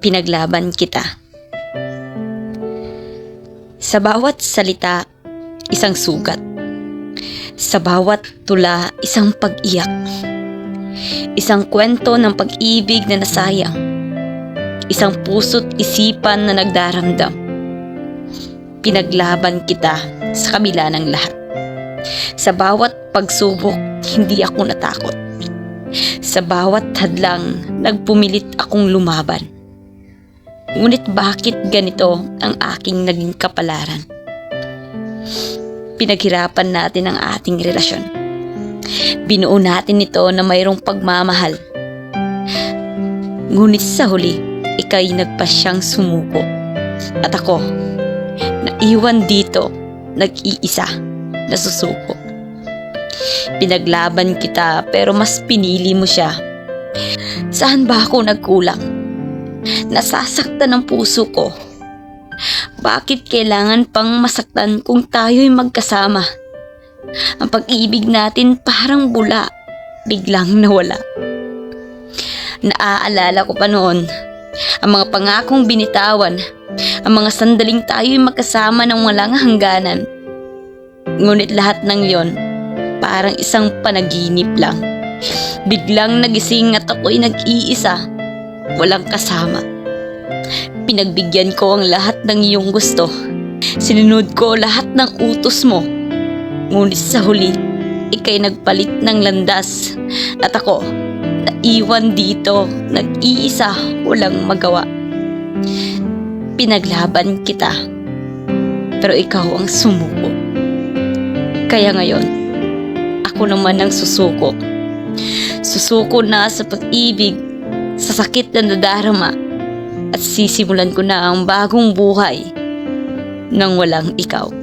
pinaglaban kita. Sa bawat salita, isang sugat. Sa bawat tula, isang pag-iyak. Isang kwento ng pag-ibig na nasayang. Isang puso't isipan na nagdaramdam. Pinaglaban kita sa kabila ng lahat. Sa bawat pagsubok, hindi ako natakot. Sa bawat hadlang, nagpumilit akong lumaban. Ngunit bakit ganito ang aking naging kapalaran? Pinaghirapan natin ang ating relasyon. Binuo natin ito na mayroong pagmamahal. Ngunit sa huli, ika'y nagpasyang sumuko. At ako, naiwan dito, nag-iisa, nasusuko. Pinaglaban kita pero mas pinili mo siya. Saan ba ako nagkulang? Nasasaktan ang puso ko. Bakit kailangan pang masaktan kung tayo'y magkasama? Ang pag-ibig natin parang bula, biglang nawala. Naaalala ko pa noon ang mga pangakong binitawan, ang mga sandaling tayo'y magkasama ng walang hangganan. Ngunit lahat ng yon, parang isang panaginip lang. Biglang nagising at ako'y nag-iisa, walang kasama. Pinagbigyan ko ang lahat ng iyong gusto. Sinunod ko lahat ng utos mo. Ngunit sa huli, ika'y nagpalit ng landas. At ako, naiwan dito, nag-iisa, walang magawa. Pinaglaban kita, pero ikaw ang sumuko. Kaya ngayon, ako naman ang susuko. Susuko na sa pag-ibig, sa sakit na nadarama, at sisimulan ko na ang bagong buhay nang walang ikaw.